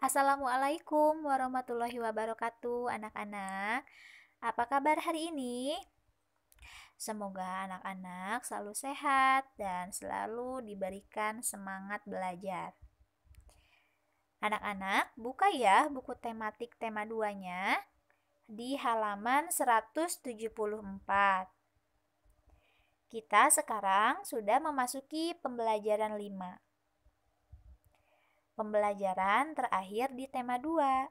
Assalamualaikum warahmatullahi wabarakatuh, anak-anak. Apa kabar hari ini? Semoga anak-anak selalu sehat dan selalu diberikan semangat belajar. Anak-anak, buka ya buku tematik tema 2-nya di halaman 174. Kita sekarang sudah memasuki pembelajaran 5. Pembelajaran terakhir di tema 2.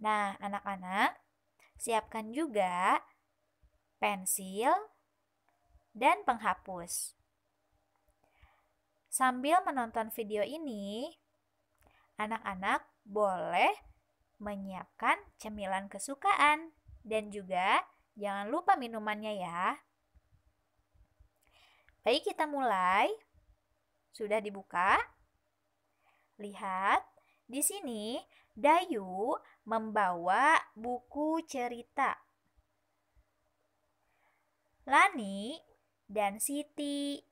Nah, anak-anak, siapkan juga pensil dan penghapus. Sambil menonton video ini, anak-anak boleh menyiapkan cemilan kesukaan dan juga jangan lupa minumannya ya. Baik, kita mulai. Sudah dibuka? Lihat, di sini Dayu membawa buku cerita. Lani dan Siti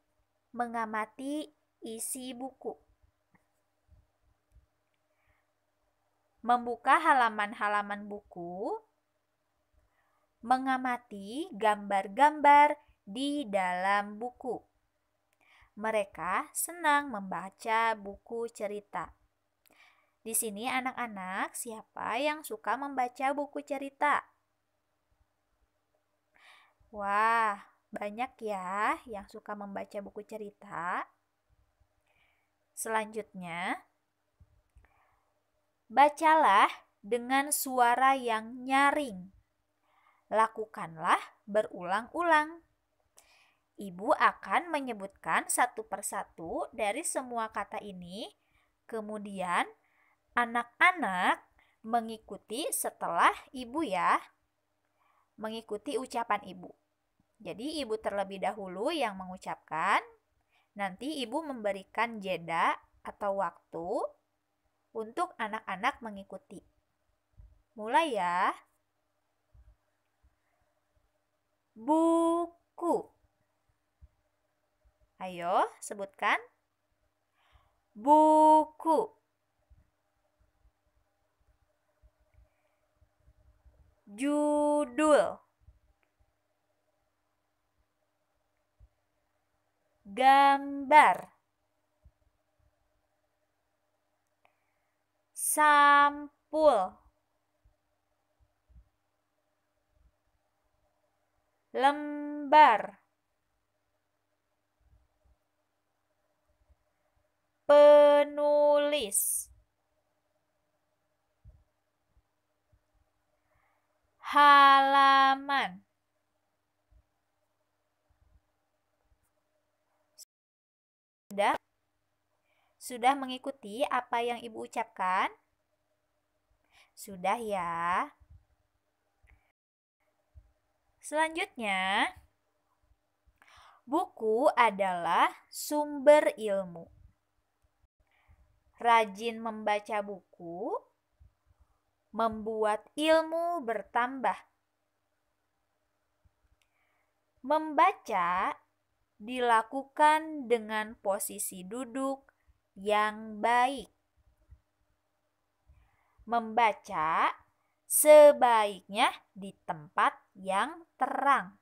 mengamati isi buku. Membuka halaman-halaman buku, mengamati gambar-gambar di dalam buku. Mereka senang membaca buku cerita. Di sini anak-anak, siapa yang suka membaca buku cerita? Wah, banyak ya yang suka membaca buku cerita. Selanjutnya, bacalah dengan suara yang nyaring. Lakukanlah berulang-ulang. Ibu akan menyebutkan satu persatu dari semua kata ini, kemudian anak-anak mengikuti setelah ibu ya, mengikuti ucapan ibu. Jadi ibu terlebih dahulu yang mengucapkan, nanti ibu memberikan jeda atau waktu untuk anak-anak mengikuti. Mulai ya. Buku. Ayo, sebutkan. Buku. Judul. Gambar. Sampul. Lembar. Penulis. Halaman. Sudah mengikuti apa yang ibu ucapkan? Sudah ya. Selanjutnya, buku adalah sumber ilmu. Rajin membaca buku membuat ilmu bertambah. Membaca dilakukan dengan posisi duduk yang baik. Membaca sebaiknya di tempat yang terang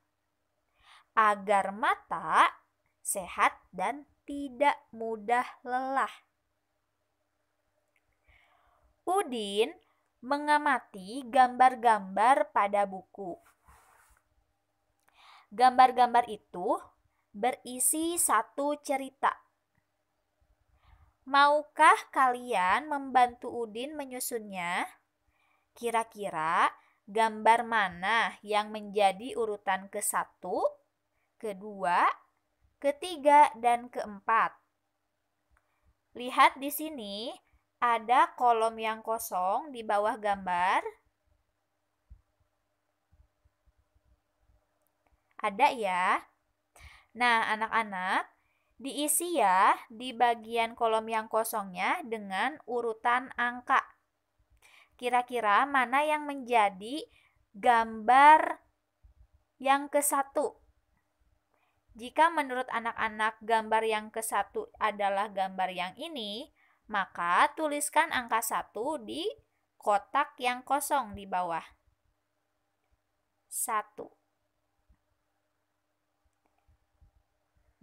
agar mata sehat dan tidak mudah lelah. Udin mengamati gambar-gambar pada buku. Gambar-gambar itu berisi satu cerita. Maukah kalian membantu Udin menyusunnya? Kira-kira gambar mana yang menjadi urutan ke-1, ke-2, ke-3, dan ke-4? Lihat di sini, ada kolom yang kosong di bawah gambar. Ada ya? Nah, anak-anak, diisi ya di bagian kolom yang kosongnya dengan urutan angka. Kira-kira mana yang menjadi gambar yang ke-1? Jika menurut anak-anak gambar yang ke-1 adalah gambar yang ini, Maka tuliskan angka 1 di kotak yang kosong di bawah. 1.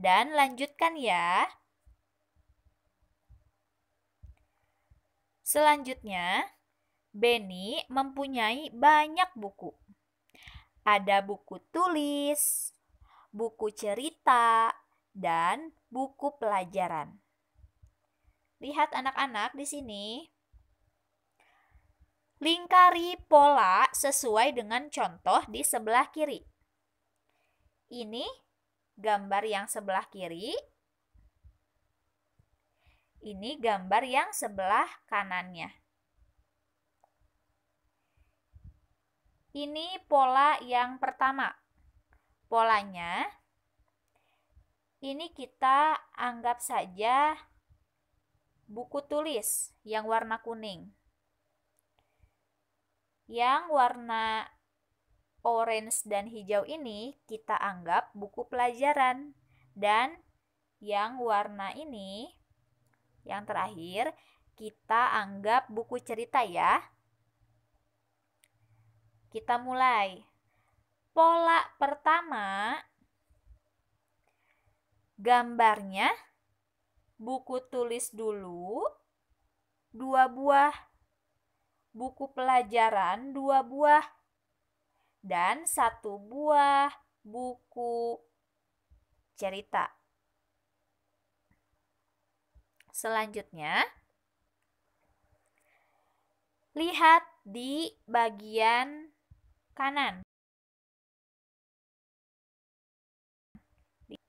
Dan lanjutkan ya. Selanjutnya, Benny mempunyai banyak buku. Ada buku tulis, buku cerita, dan buku pelajaran. Lihat anak-anak di sini. Lingkari pola sesuai dengan contoh di sebelah kiri. Ini gambar yang sebelah kiri. Ini gambar yang sebelah kanannya. Ini pola yang pertama. Polanya, ini kita anggap saja buku tulis yang warna kuning. Yang warna orange dan hijau ini kita anggap buku pelajaran. Dan yang warna ini, yang terakhir, kita anggap buku cerita ya. Kita mulai. Pola pertama, gambarnya buku tulis dulu, 2 buah. Buku pelajaran 2 buah. Dan 1 buah buku cerita. Selanjutnya, lihat di bagian kanan.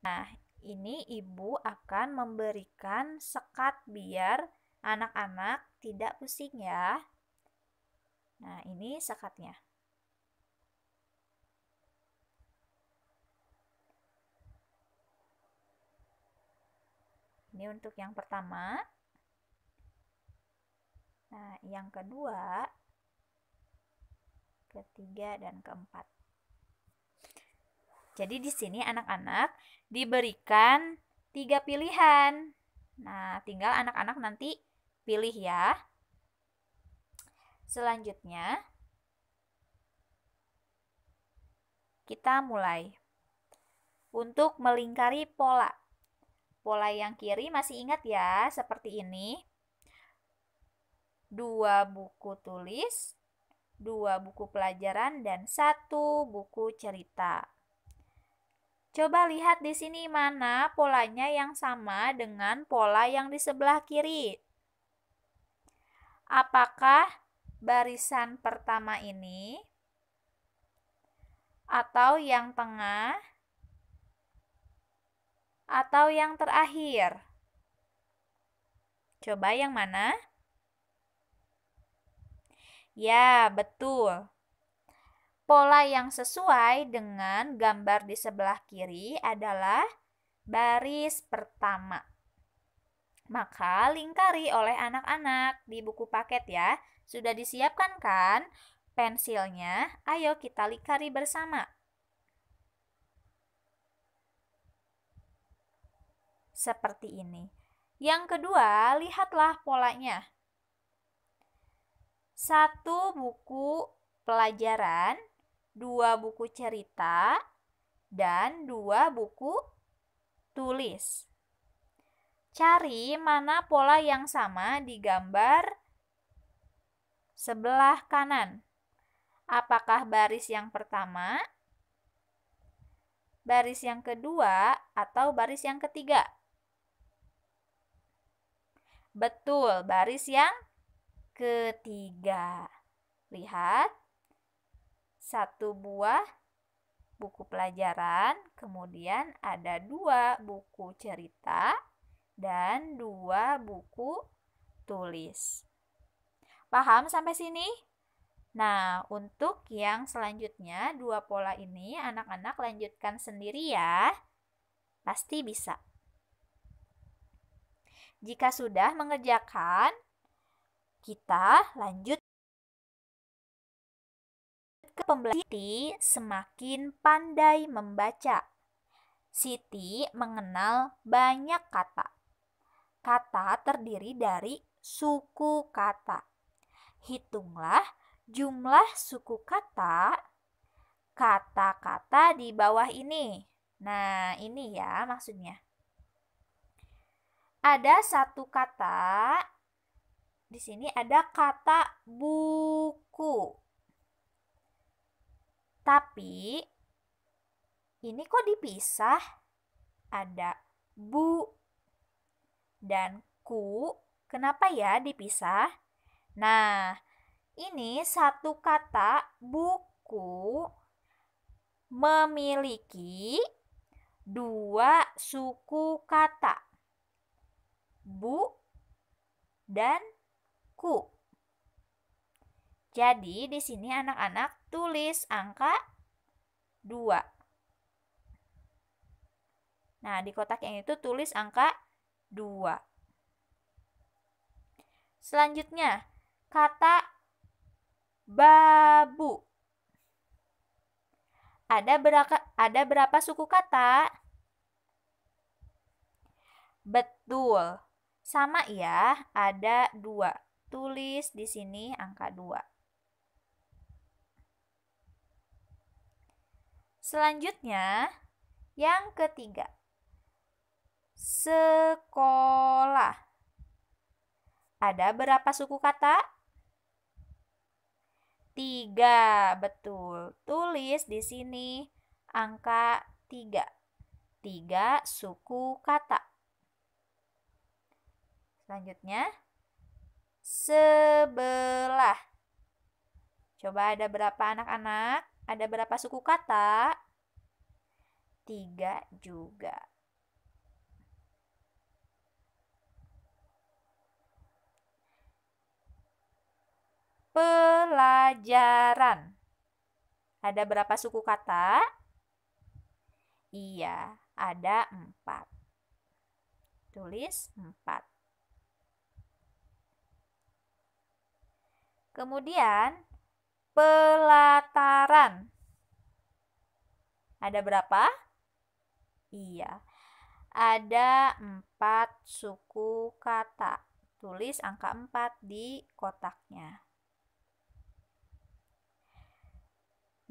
Nah, ini ibu akan memberikan sekat biar anak-anak tidak pusing ya. Nah, ini sekatnya. Ini untuk yang pertama. Nah, yang kedua, ketiga, dan keempat. Jadi di sini anak-anak diberikan 3 pilihan. Nah, tinggal anak-anak nanti pilih ya. Selanjutnya, kita mulai. Untuk melingkari pola. Pola yang kiri masih ingat ya, seperti ini. 2 buku tulis, 2 buku pelajaran, dan 1 buku cerita. Coba lihat di sini mana polanya yang sama dengan pola yang di sebelah kiri. Apakah barisan pertama ini atau yang tengah atau yang terakhir? Coba yang mana? Ya, betul. Pola yang sesuai dengan gambar di sebelah kiri adalah baris pertama. Maka lingkari oleh anak-anak di buku paket ya. Sudah disiapkan kan pensilnya? Ayo kita lingkari bersama. Seperti ini. Yang kedua, lihatlah polanya. 1 buku pelajaran, 2 buku cerita, dan 2 buku tulis. Cari mana pola yang sama di gambar sebelah kanan. Apakah baris yang pertama, baris yang kedua, atau baris yang ketiga? Betul, baris yang ketiga. Lihat, 1 buah buku pelajaran, kemudian ada 2 buku cerita, dan 2 buku tulis. Paham sampai sini? Nah, untuk yang selanjutnya, 2 pola ini anak-anak lanjutkan sendiri ya. Pasti bisa. Jika sudah mengerjakan, kita lanjut ke pembelajaran. Siti semakin pandai membaca. Siti mengenal banyak kata. kata terdiri dari suku kata. Hitunglah jumlah suku kata kata-kata di bawah ini. Nah, ini ya maksudnya. Ada satu kata, di sini ada kata buku. Tapi, ini kok dipisah? Ada bu dan ku. Kenapa ya dipisah? Nah, ini satu kata buku memiliki dua suku kata. Bu dan ku. Jadi di sini anak-anak tulis angka 2. Nah, di kotak yang itu tulis angka 2. Selanjutnya, kata babu. Ada berapa suku kata? Betul. Sama ya, ada 2. Tulis di sini angka 2. Selanjutnya, yang ketiga. Sekolah. Ada berapa suku kata? 3, betul. Tulis di sini angka 3. 3 suku kata. Selanjutnya, sebelah. Coba ada berapa anak-anak? Ada berapa suku kata? 3 juga. Pelajaran. Ada berapa suku kata? Iya, ada 4. Tulis 4. Kemudian, pelataran. Ada berapa? Iya, ada 4 suku kata. Tulis angka 4 di kotaknya.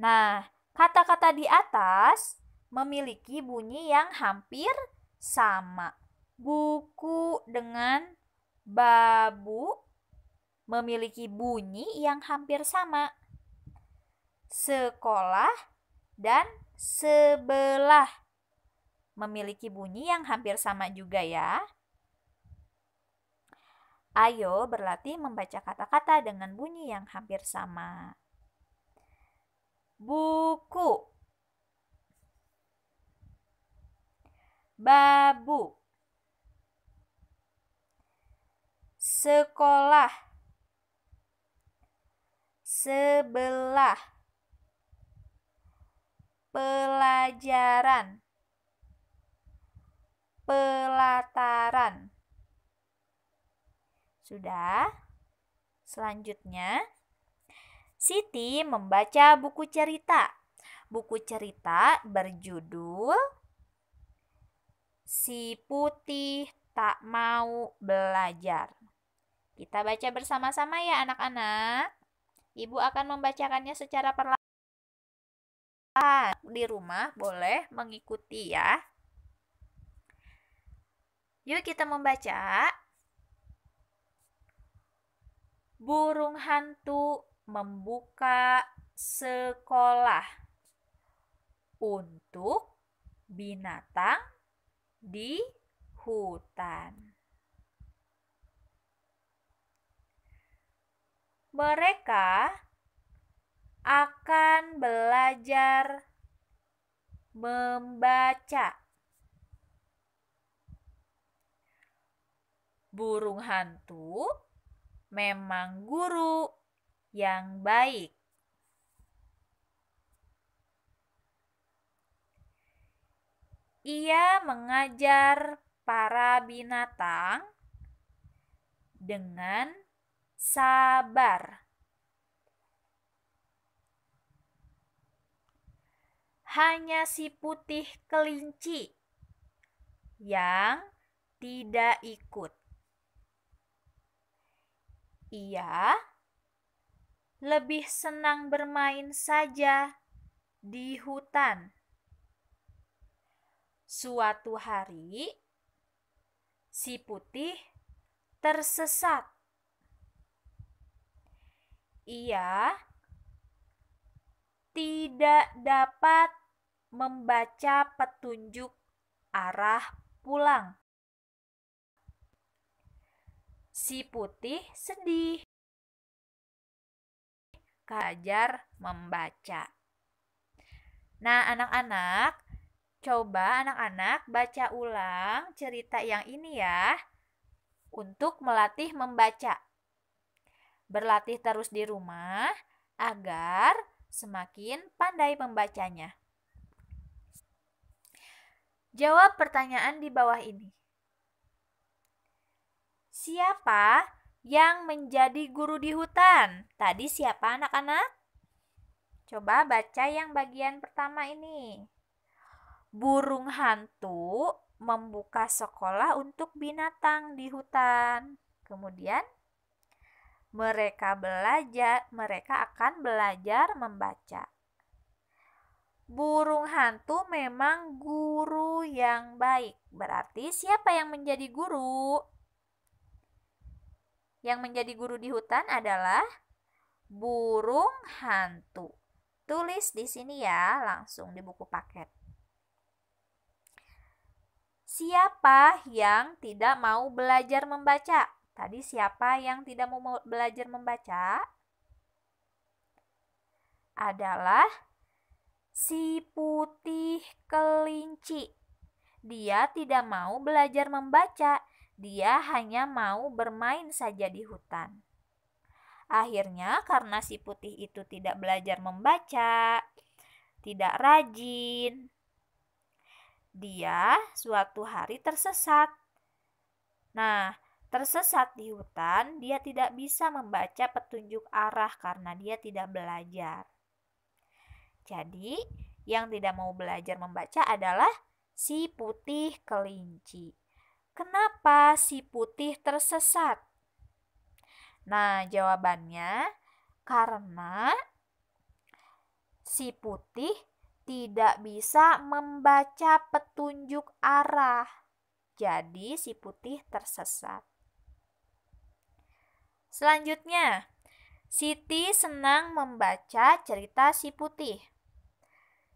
Nah, kata-kata di atas memiliki bunyi yang hampir sama. Buku dengan babu memiliki bunyi yang hampir sama. Sekolah dan sebelah memiliki bunyi yang hampir sama juga ya. Ayo berlatih membaca kata-kata dengan bunyi yang hampir sama. Buku, babu, sekolah, sebelah, pelajaran, pelataran. Sudah? Selanjutnya, Siti membaca buku cerita. Buku cerita berjudul Si Putih Tak Mau Belajar. Kita baca bersama-sama ya anak-anak. Ibu akan membacakannya secara perlahan. Di rumah boleh mengikuti ya. Yuk kita membaca. Burung hantu membuka sekolah untuk binatang di hutan. Mereka akan belajar membaca. Burung hantu memang guru yang baik. Ia mengajar para binatang dengan sabar. Hanya si putih kelinci yang tidak ikut. Ia lebih senang bermain saja di hutan. Suatu hari, si putih tersesat. Ia tidak dapat membaca petunjuk arah pulang. Si putih sedih. Belajar membaca. Nah, anak-anak, coba anak-anak baca ulang cerita yang ini ya, untuk melatih membaca. Berlatih terus di rumah agar semakin pandai membacanya. Jawab pertanyaan di bawah ini. Siapa yang menjadi guru di hutan? Tadi siapa anak-anak? Coba baca yang bagian pertama ini. Burung hantu membuka sekolah untuk binatang di hutan. Kemudian mereka akan belajar membaca. Burung hantu memang guru yang baik. Berarti siapa yang menjadi guru? Yang menjadi guru di hutan adalah burung hantu. Tulis di sini ya, langsung di buku paket. Siapa yang tidak mau belajar membaca? Tadi siapa yang tidak mau belajar membaca? Adalah si putih kelinci. Dia tidak mau belajar membaca. Dia hanya mau bermain saja di hutan. Akhirnya karena si putih itu tidak belajar membaca, tidak rajin, dia suatu hari tersesat. Nah, tersesat di hutan, dia tidak bisa membaca petunjuk arah karena dia tidak belajar. Jadi, yang tidak mau belajar membaca adalah si putih kelinci. Kenapa si putih tersesat? Nah, jawabannya karena si putih tidak bisa membaca petunjuk arah. Jadi si putih tersesat. Selanjutnya, Siti senang membaca cerita si putih.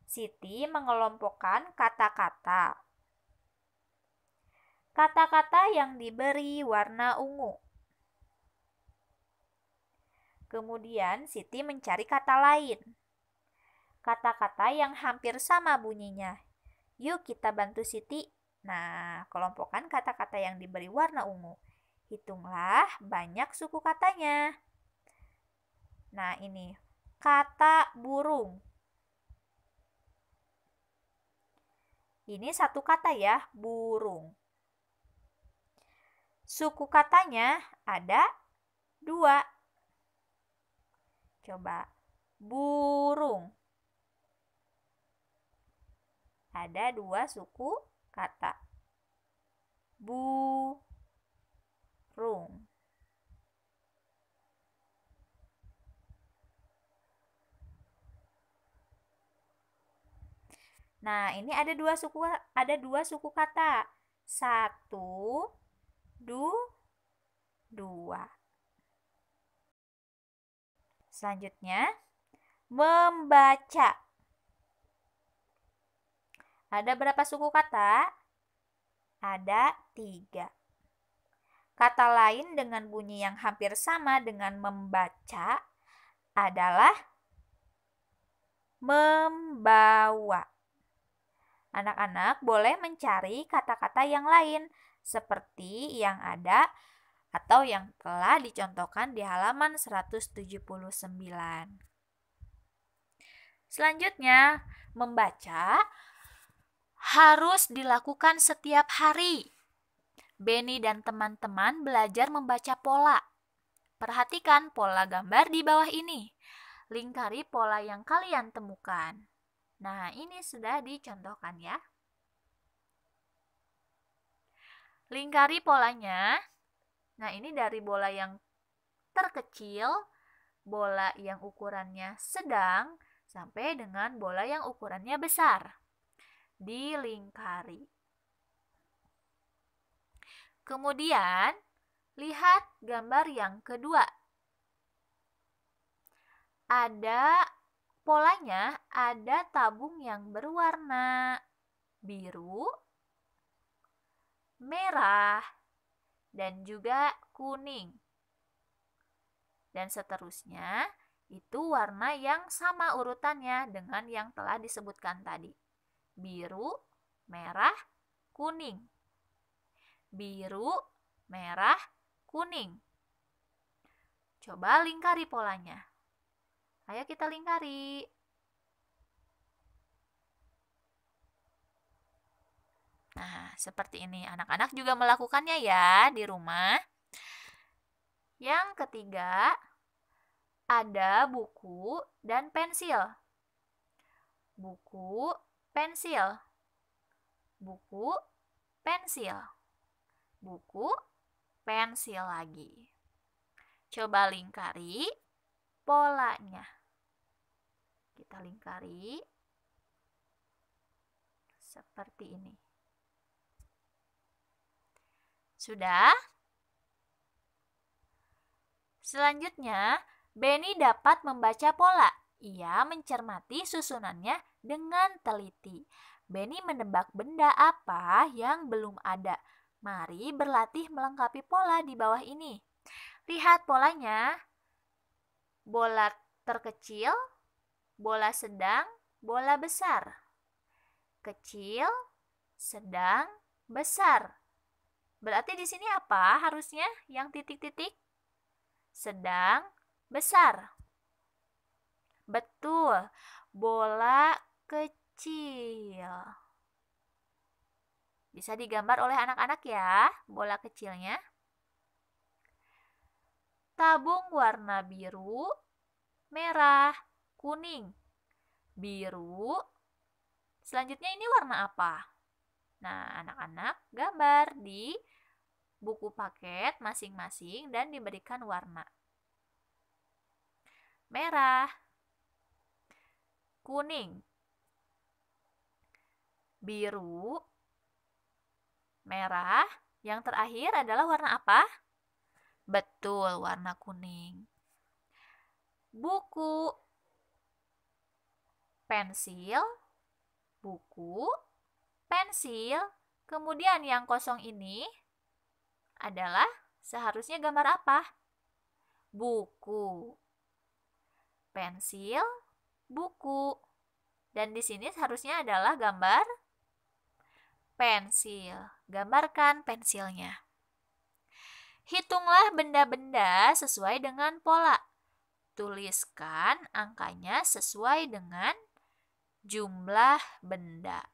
Siti mengelompokkan kata-kata. Kata-kata yang diberi warna ungu. Kemudian Siti mencari kata lain. Kata-kata yang hampir sama bunyinya. Yuk kita bantu Siti. Nah, kelompokkan kata-kata yang diberi warna ungu. Hitunglah banyak suku katanya. Nah, ini kata burung. Ini satu kata ya, burung. Suku katanya ada 2. Coba, burung. Ada 2 suku kata. Burung. Nah, ini ada dua suku kata. 1, 2. Selanjutnya, membaca. Ada berapa suku kata? Ada 3. Kata lain dengan bunyi yang hampir sama dengan membaca adalah membawa. Anak-anak boleh mencari kata-kata yang lain seperti yang ada atau yang telah dicontohkan di halaman 179. Selanjutnya, membaca harus dilakukan setiap hari. Benny dan teman-teman belajar membaca pola. Perhatikan pola gambar di bawah ini. Lingkari pola yang kalian temukan. Nah, ini sudah dicontohkan ya. Lingkari polanya. Nah, ini dari bola yang terkecil, bola yang ukurannya sedang, sampai dengan bola yang ukurannya besar. Dilingkari. Kemudian, lihat gambar yang kedua. Polanya ada tabung yang berwarna biru, merah, dan juga kuning. Dan seterusnya, itu warna yang sama urutannya dengan yang telah disebutkan tadi. Biru, merah, kuning. Biru, merah, kuning. Coba lingkari polanya. Ayo kita lingkari. Nah, seperti ini. Anak-anak juga melakukannya ya di rumah. Yang ketiga, ada buku dan pensil. Buku, pensil. Buku, pensil. Buku, pensil lagi. Coba lingkari polanya. Kita lingkari seperti ini. Sudah? Selanjutnya, Benny dapat membaca pola. Ia mencermati susunannya dengan teliti. Benny menebak benda apa yang belum ada. Mari berlatih melengkapi pola di bawah ini. Lihat polanya. Bola terkecil, bola sedang, bola besar. Kecil, sedang, besar. Berarti di sini apa harusnya yang titik-titik? Sedang, besar. Betul, bola kecil. Bisa digambar oleh anak-anak ya, bola kecilnya. Tabung warna biru, merah, kuning. Biru. Selanjutnya ini warna apa? Nah, anak-anak gambar di buku paket masing-masing dan diberikan warna. Merah, kuning, biru, merah. Yang terakhir adalah warna apa? Betul, warna kuning. Buku, pensil, buku, pensil. Kemudian yang kosong ini adalah seharusnya gambar apa? Buku, pensil, buku. Dan di sini seharusnya adalah gambar pensil. Gambarkan pensilnya. Hitunglah benda-benda sesuai dengan pola. Tuliskan angkanya sesuai dengan jumlah benda.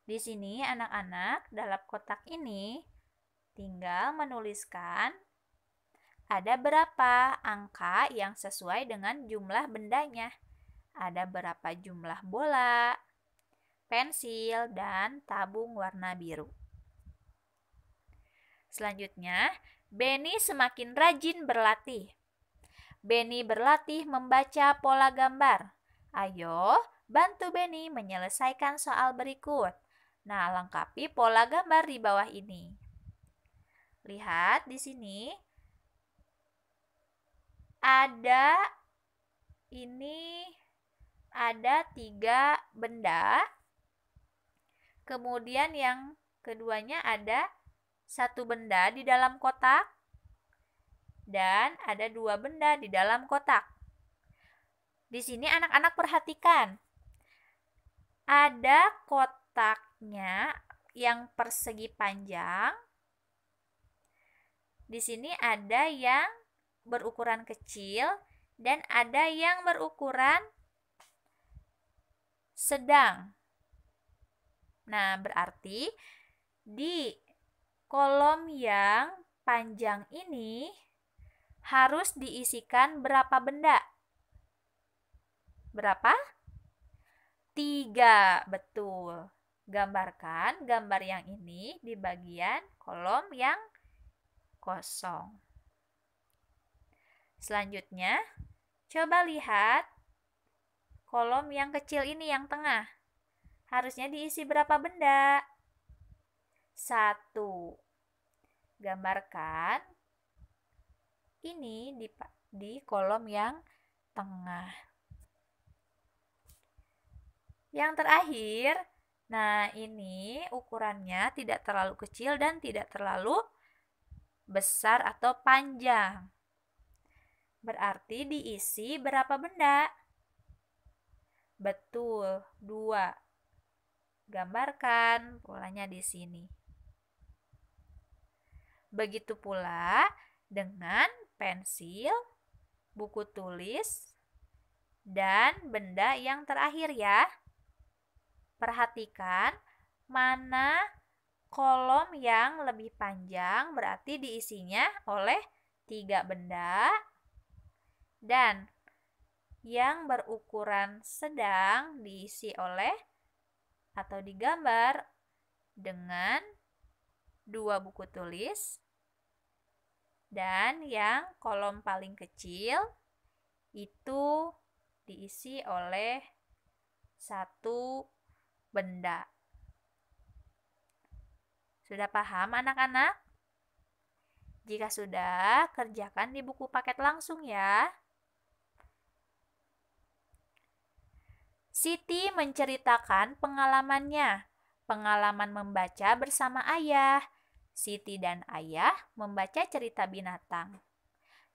Di sini anak-anak dalam kotak ini tinggal menuliskan ada berapa angka yang sesuai dengan jumlah bendanya. Ada berapa jumlah bola, pensil, dan tabung warna biru. Selanjutnya, Benny semakin rajin berlatih. Benny berlatih membaca pola gambar. Ayo, bantu Benny menyelesaikan soal berikut. Nah, lengkapi pola gambar di bawah ini. Lihat di sini. Ada 3 benda. Kemudian yang keduanya ada 1 benda di dalam kotak. Dan ada 2 benda di dalam kotak. Di sini anak-anak perhatikan. Ada kotaknya yang persegi panjang. Di sini ada yang berukuran kecil dan ada yang berukuran sedang. Nah, berarti di kolom yang panjang ini harus diisikan berapa benda? Berapa? 3, betul. Gambarkan gambar yang ini di bagian kolom yang kosong. Selanjutnya, coba lihat kolom yang kecil ini yang tengah. Harusnya diisi berapa benda? 1. Gambarkan ini di kolom yang tengah. Yang terakhir, nah ini ukurannya tidak terlalu kecil dan tidak terlalu besar atau panjang. Berarti diisi berapa benda? Betul, 2. Gambarkan polanya di sini. Begitu pula dengan pensil, buku tulis, dan benda yang terakhir ya. Perhatikan mana kolom yang lebih panjang, berarti diisinya oleh 3 benda, dan yang berukuran sedang diisi oleh atau digambar dengan 2 buku tulis, dan yang kolom paling kecil itu diisi oleh 1 benda. Sudah paham anak-anak? Jika sudah, kerjakan di buku paket langsung ya. Siti menceritakan pengalamannya. Pengalaman membaca bersama ayah. Siti dan ayah membaca cerita binatang.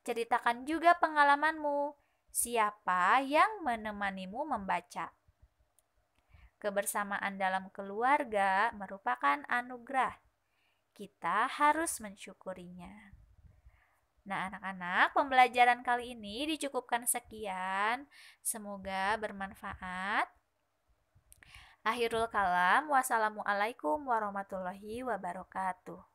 Ceritakan juga pengalamanmu. Siapa yang menemanimu membaca? Kebersamaan dalam keluarga merupakan anugerah. Kita harus mensyukurinya. Nah, anak-anak, pembelajaran kali ini dicukupkan sekian. Semoga bermanfaat. Akhirul kalam, wassalamualaikum warahmatullahi wabarakatuh.